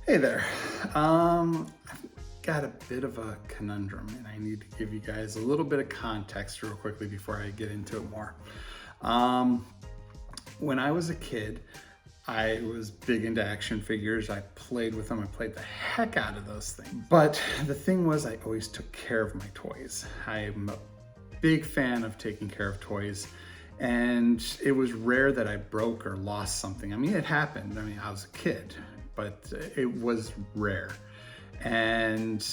Hey there. I've got a bit of a conundrum and I need to give you guys a little bit of context real quickly before I get into it more. Um, when I was a kid, I was big into action figures. I played with them. I played the heck out of those things. But the thing was, I always took care of my toys. I'm a big fan of taking care of toys. And it was rare that I broke or lost something. I mean, it happened. I mean, I was a kid, but it was rare. And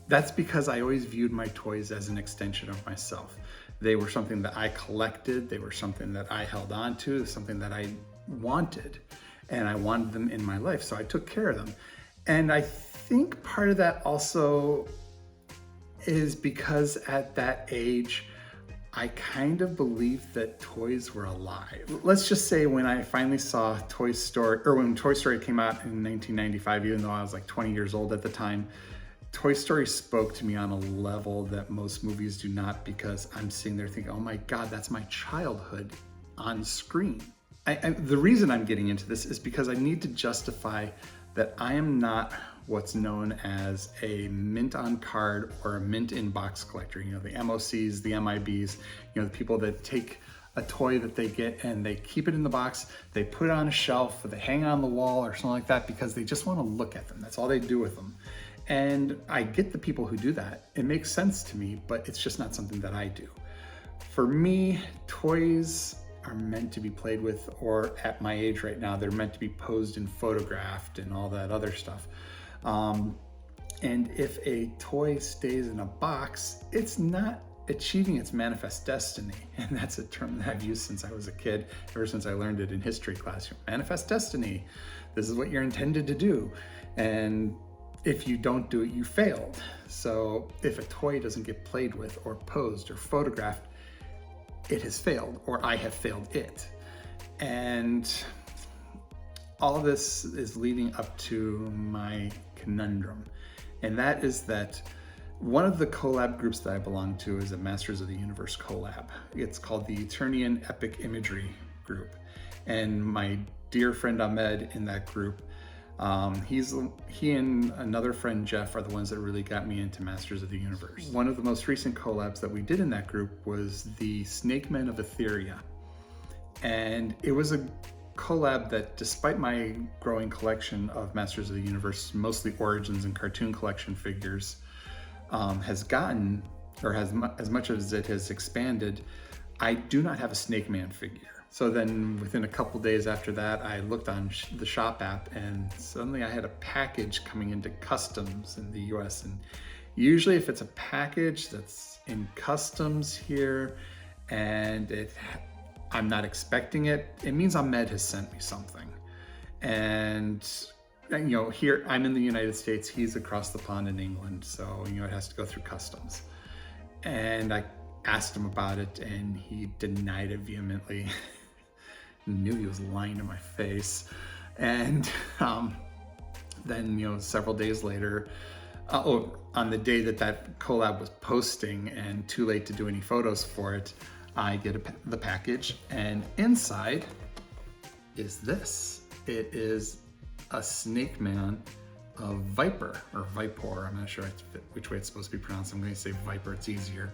that's because I always viewed my toys as an extension of myself. They were something that I collected. They were something that I held on to, something that I wanted, and I wanted them in my life. So I took care of them. And I think part of that also is because at that age, I kind of believed that toys were alive. Let's just say when I finally saw Toy Story, or when Toy Story came out in 1995, even though I was like 20 years old at the time, Toy Story spoke to me on a level that most movies do not, because I'm sitting there thinking, oh my God, that's my childhood on screen. The reason I'm getting into this is because I need to justify that I am not what's known as a mint on card or a mint in box collector. You know, the MOCs, the MIBs, you know, the people that take a toy that they get and they keep it in the box, they put it on a shelf, or they hang it on the wall or something like that because they just want to look at them. That's all they do with them. And I get the people who do that. It makes sense to me, but it's just not something that I do. For me, toys are meant to be played with, or at my age right now, they're meant to be posed and photographed and all that other stuff. And if a toy stays in a box, it's not achieving its manifest destiny. And that's a term that I've used since I was a kid, ever since I learned it in history class. Manifest destiny, this is what you're intended to do. And if you don't do it, you failed. So if a toy doesn't get played with or posed or photographed, it has failed, or I have failed it. And all of this is leading up to my conundrum. And that is that one of the collab groups that I belong to is a Masters of the Universe collab. It's called the Eternian Epic Imagery Group. And my dear friend Ahmed in that group, he and another friend Jeff are the ones that really got me into Masters of the Universe. One of the most recent collabs that we did in that group was the Snake Men of Etheria. And it was a collab that, despite my growing collection of Masters of the Universe, mostly Origins and cartoon collection figures, has gotten, or has as much as it has expanded, I do not have a Snake Man figure. So then within a couple days after that, I looked on the shop app and suddenly I had a package coming into customs in the US. And usually if it's a package that's in customs here and I'm not expecting it, it means Ahmed has sent me something. And you know, here I'm in the United States, he's across the pond in England. So, you know, it has to go through customs. And I asked him about it and he denied it vehemently. Knew he was lying to my face. And then, you know, several days later, on the day that that collab was posting and too late to do any photos for it, I get the package, and inside is this. It is a Snake Man of Vypor, or Vypor. I'm not sure which way it's supposed to be pronounced. I'm going to say Vypor, it's easier.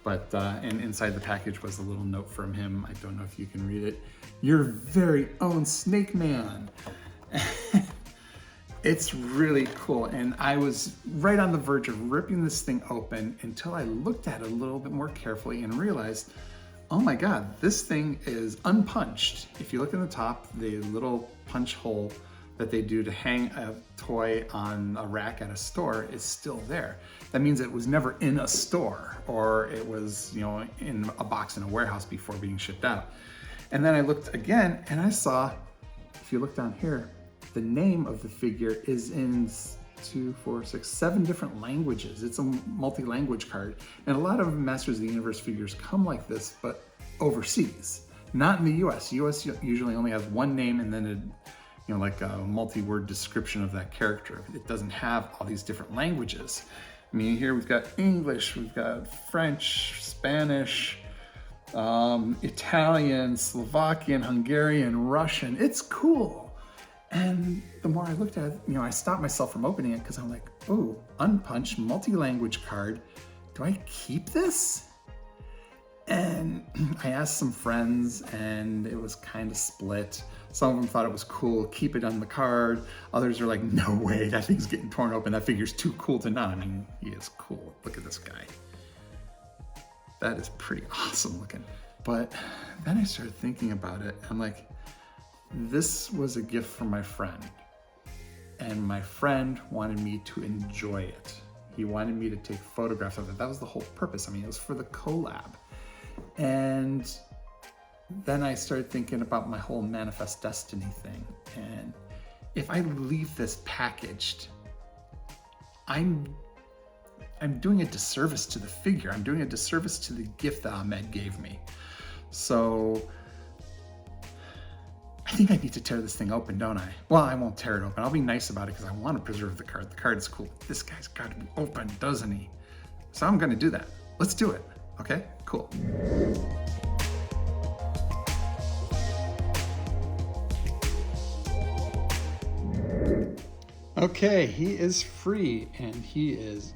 But, and inside the package was a little note from him. I don't know if you can read it. Your very own Snake Man. It's really cool. And I was right on the verge of ripping this thing open until I looked at it a little bit more carefully and realized, oh my God, this thing is unpunched. If you look in the top, the little punch hole that they do to hang a toy on a rack at a store is still there. That means it was never in a store, or it was, you know, in a box in a warehouse before being shipped out. And then I looked again and I saw, if you look down here, the name of the figure is in 7 different languages. It's a multi-language card. And a lot of Masters of the Universe figures come like this, but overseas, not in the US. US usually only has one name and then you know, like a multi-word description of that character. It doesn't have all these different languages. I mean, here we've got English, we've got French, Spanish, Italian, Slovakian, Hungarian, Russian. It's cool. And the more I looked at it, I stopped myself from opening it because I'm like, oh, unpunched multi-language card. Do I keep this? And I asked some friends and it was kind of split. Some of them thought it was cool, keep it on the card. Others are like, no way, that thing's getting torn open. That figure's too cool to not. I mean, he is cool. Look at this guy. That is pretty awesome looking. But then I started thinking about it. I'm like, this was a gift from my friend. And my friend wanted me to enjoy it. He wanted me to take photographs of it. That was the whole purpose. I mean, it was for the collab. And then I started thinking about my whole Manifest Destiny thing. And if I leave this packaged, I'm doing a disservice to the figure. I'm doing a disservice to the gift that Ahmed gave me. So I think I need to tear this thing open, don't I? Well, I won't tear it open. I'll be nice about it because I want to preserve the card. The card is cool. This guy's got to be open, doesn't he? So I'm going to do that. Let's do it. Okay, cool. Okay, he is free and he is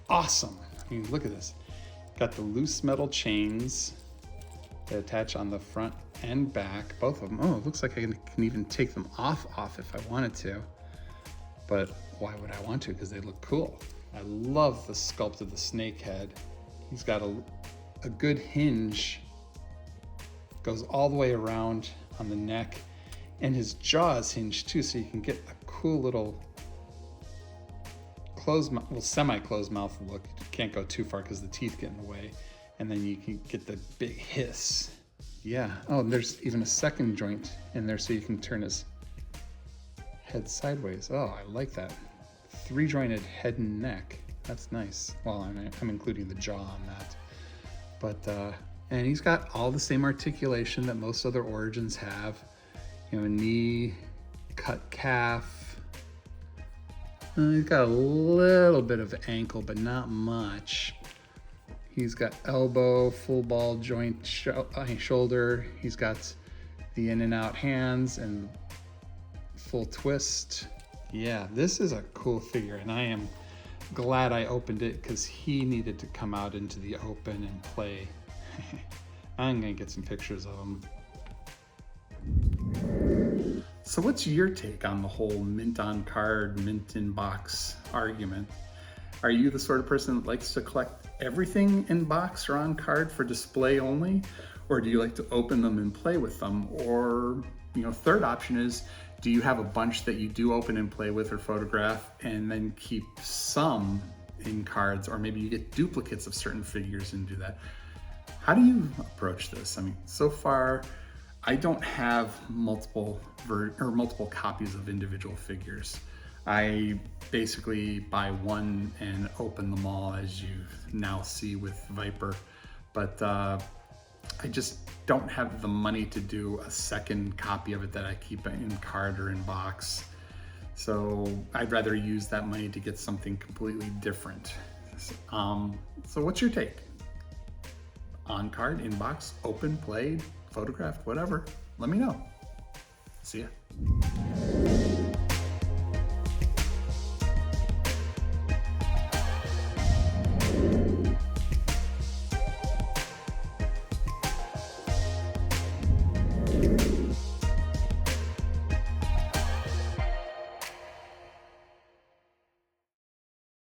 awesome. I mean, look at this. Got the loose metal chains that attach on the front and back, both of them. Oh, it looks like I can even take them off if I wanted to. But why would I want to? Because they look cool. I love the sculpt of the snake head. He's got a good hinge, goes all the way around on the neck, and his jaw is hinged too, so you can get a cool little semi-closed mouth look. You can't go too far because the teeth get in the way, and then you can get the big hiss. Yeah. Oh, and there's even a second joint in there, so you can turn his head sideways. Oh, I like that. 3-jointed head and neck. That's nice. Well, I'm including the jaw on that. But, and he's got all the same articulation that most other Origins have. Knee, cut calf. He's got a little bit of ankle, but not much. He's got elbow, full ball joint, shoulder. He's got the in and out hands and full twist. Yeah, this is a cool figure, and I am glad I opened it because he needed to come out into the open and play. I'm gonna get some pictures of him. So what's your take on the whole mint on card, mint in box argument? Are you the sort of person that likes to collect everything in box or on card for display only? Or do you like to open them and play with them? Or, third option is, do you have a bunch that you do open and play with or photograph and then keep some in cards? Or maybe you get duplicates of certain figures and do that. How do you approach this? I mean, so far, I don't have multiple copies of individual figures. I basically buy one and open them all, as you now see with Vypor. But I just don't have the money to do a second copy of it that I keep in card or in box. So I'd rather use that money to get something completely different. So what's your take? On card, in box, open, played, photographed, whatever. Let me know. See ya.